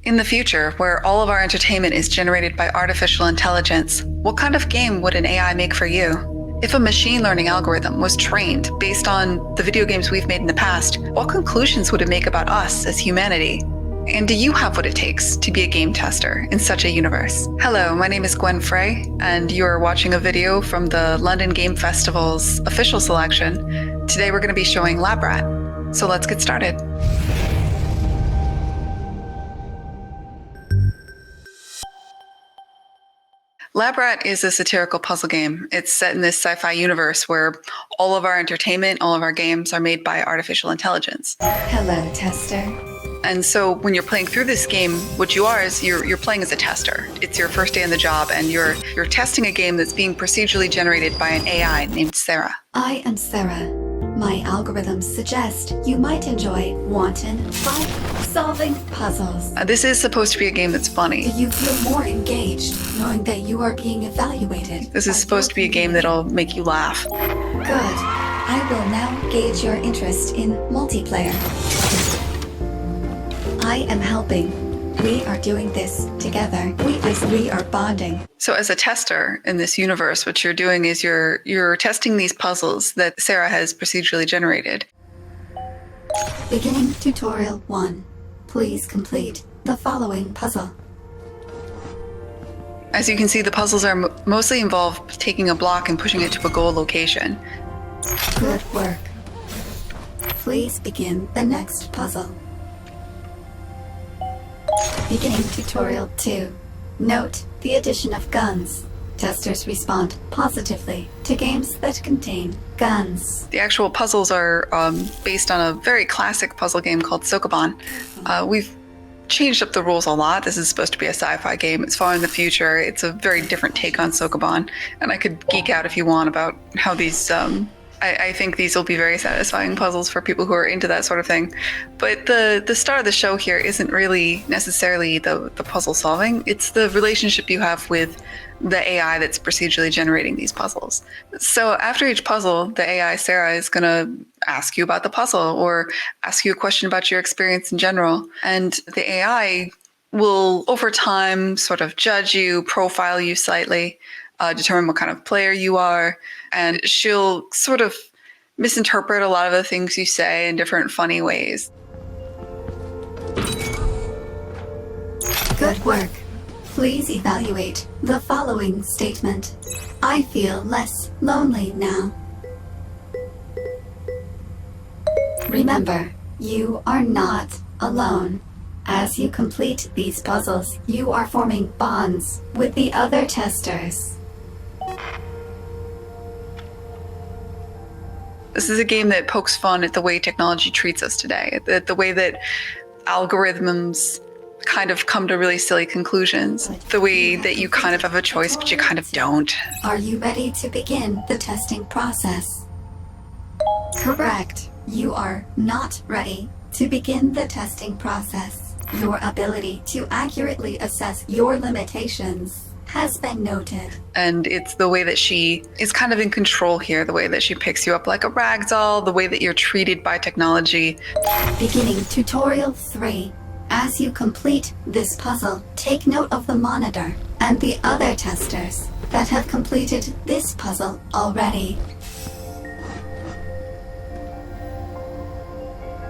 In the future, where all of our entertainment is generated by artificial intelligence, what kind of game would an AI make for you? If a machine learning algorithm was trained based on the video games we've made in the past, what conclusions would it make about us as humanity? And do you have what it takes to be a game tester in such a universe? Hello, my name is Gwen Frey, and you are watching a video from the London Game Festival's official selection. Today we're going to be showing Lab Rat. So let's get started. Lab Rat is a satirical puzzle game. It's set in this sci-fi universe where all of our entertainment, all of our games are made by artificial intelligence. Hello, tester. And so when you're playing through this game, what you are is you're playing as a tester. It's your first day on the job, and you're testing a game that's being procedurally generated by an AI named Sarah. I am Sarah. My algorithms suggest you might enjoy wanton, fun, solving puzzles. This is supposed to be a game that's funny. Do you feel more engaged knowing that you are being evaluated? This is supposed to be a game that'll make you laugh. Good. I will now gauge your interest in multiplayer. I am helping. We are doing this together. We are bonding. So as a tester in this universe, what you're doing is you're testing these puzzles that Sarah has procedurally generated. Beginning tutorial 1. Please complete the following puzzle. As you can see, the puzzles are mostly involve taking a block and pushing it to a goal location. Good work. Please begin the next puzzle. Beginning tutorial 2. Note the addition of guns. Testers respond positively to games that contain guns. The actual puzzles are based on a very classic puzzle game called Sokoban. We've changed up the rules a lot. This is supposed to be a sci-fi game. It's far in the future. It's a very different take on Sokoban. And I could geek out if you want about how these... I think these will be very satisfying puzzles for people who are into that sort of thing. But the star of the show here isn't really necessarily the puzzle solving. It's the relationship you have with the AI that's procedurally generating these puzzles. So after each puzzle, the AI, Sarah, is going to ask you about the puzzle or ask you a question about your experience in general. And the AI will, over time, sort of judge you, profile you slightly, determine what kind of player you are, and she'll sort of misinterpret a lot of the things you say in different funny ways. Good work. Please evaluate the following statement. I feel less lonely now. Remember, you are not alone. As you complete these puzzles, you are forming bonds with the other testers. This is a game that pokes fun at the way technology treats us today, the way that algorithms kind of come to really silly conclusions, the way that you kind of have a choice, but you kind of don't. Are you ready to begin the testing process? Correct. You are not ready to begin the testing process. Your ability to accurately assess your limitations has been noted. And it's the way that she is kind of in control here, the way that she picks you up like a rag doll, the way that you're treated by technology. Beginning tutorial 3. As you complete this puzzle, take note of the monitor and the other testers that have completed this puzzle already.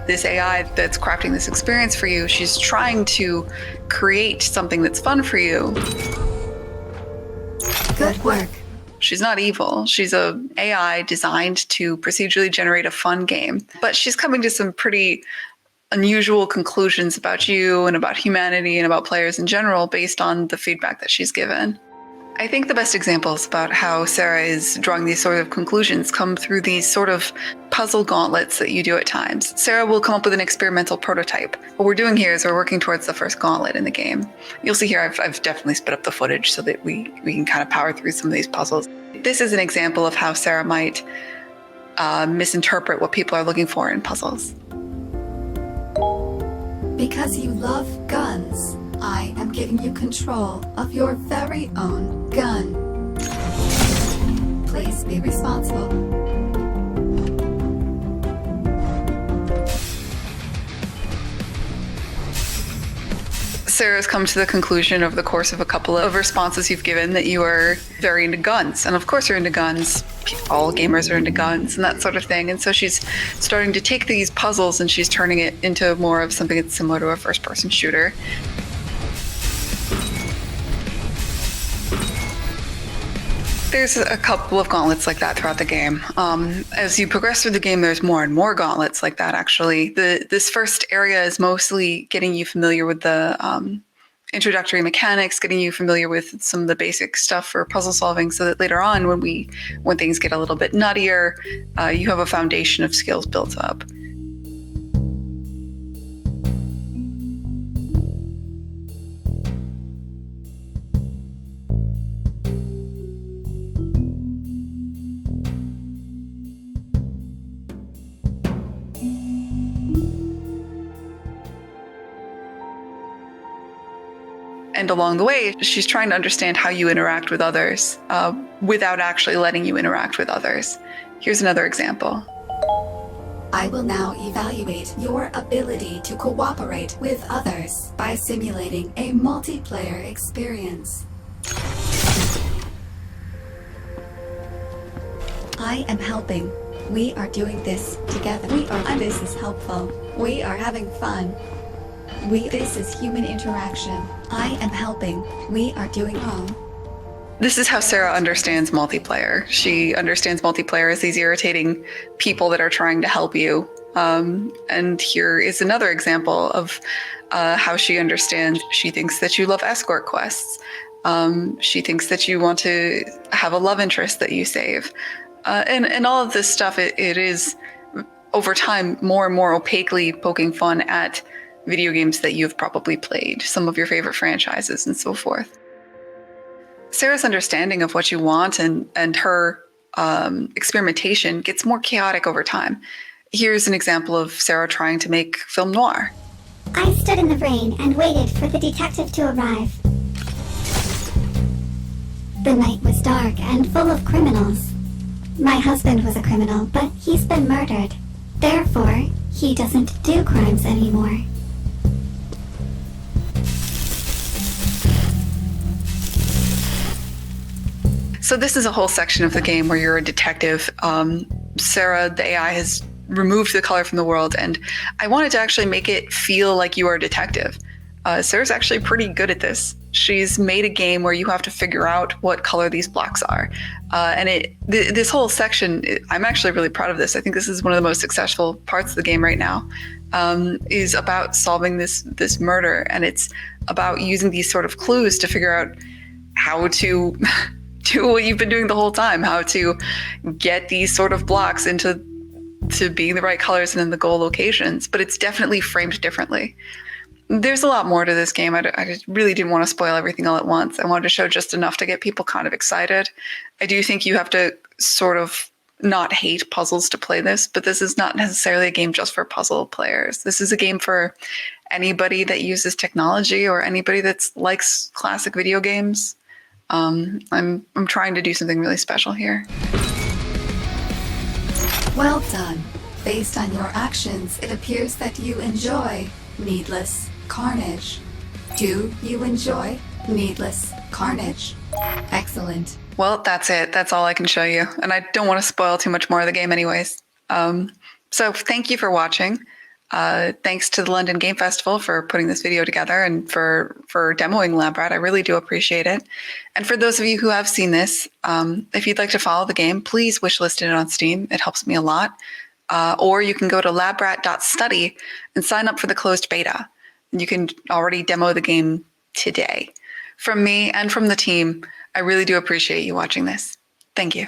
This AI that's crafting this experience for you, she's trying to create something that's fun for you. Good work. She's not evil. She's an AI designed to procedurally generate a fun game. But she's coming to some pretty unusual conclusions about you and about humanity and about players in general based on the feedback that she's given. I think the best examples about how Sarah is drawing these sort of conclusions come through these sort of puzzle gauntlets that you do at times. Sarah will come up with an experimental prototype. What we're doing here is we're working towards the first gauntlet in the game. You'll see here I've definitely sped up the footage so that we can kind of power through some of these puzzles. This is an example of how Sarah might misinterpret what people are looking for in puzzles. Because you love guns, I am giving you control of your very own gun. Please be responsible. Sarah's come to the conclusion over the course of a couple of responses you've given that you are very into guns. And of course you're into guns. All gamers are into guns and that sort of thing. And so she's starting to take these puzzles and she's turning it into more of something that's similar to a first-person shooter. There's a couple of gauntlets like that throughout the game. As you progress through the game, there's more and more gauntlets like that, actually. This first area is mostly getting you familiar with the introductory mechanics, getting you familiar with some of the basic stuff for puzzle solving, so that later on, when things get a little bit nuttier, you have a foundation of skills built up. And along the way, she's trying to understand how you interact with others without actually letting you interact with others. Here's another example. I will now evaluate your ability to cooperate with others by simulating a multiplayer experience. I am helping. We are doing this together. This is helpful. We are having fun. This is human interaction. I am helping. We are doing This is how Sarah understands multiplayer. She understands multiplayer as these irritating people that are trying to help you. And here is another example of how she understands. She thinks that you love escort quests. She thinks that you want to have a love interest that you save. And all of this stuff, it is, over time, more and more opaquely poking fun at video games that you've probably played, some of your favorite franchises, and so forth. Sarah's understanding of what you want and her experimentation gets more chaotic over time. Here's an example of Sarah trying to make film noir. I stood in the rain and waited for the detective to arrive. The night was dark and full of criminals. My husband was a criminal, but he's been murdered. Therefore, he doesn't do crimes anymore. So this is a whole section of the game where you're a detective. Sarah, the AI, has removed the color from the world, and I wanted to actually make it feel like you are a detective. Sarah's actually pretty good at this. She's made a game where you have to figure out what color these blocks are. And this whole section, I'm actually really proud of this. I think this is one of the most successful parts of the game right now, is about solving this murder. And it's about using these sort of clues to figure out how to do what you've been doing the whole time, how to get these sort of blocks into being the right colors and in the goal locations. But it's definitely framed differently. There's a lot more to this game. I just really didn't want to spoil everything all at once. I wanted to show just enough to get people kind of excited. I do think you have to sort of not hate puzzles to play this, but this is not necessarily a game just for puzzle players. This is a game for anybody that uses technology or anybody that likes classic video games. I'm trying to do something really special here. Well done. Based on your actions, it appears that you enjoy needless carnage. Do you enjoy needless carnage? Excellent. Well, that's it. That's all I can show you. And I don't want to spoil too much more of the game anyways. So thank you for watching. Thanks to the London Game Festival for putting this video together and for demoing Lab Rat. I really do appreciate it. And for those of you who have seen this, if you'd like to follow the game, please wishlist it on Steam. It helps me a lot. Or you can go to labrat.study and sign up for the closed beta. You can already demo the game today. From me and from the team, I really do appreciate you watching this. Thank you.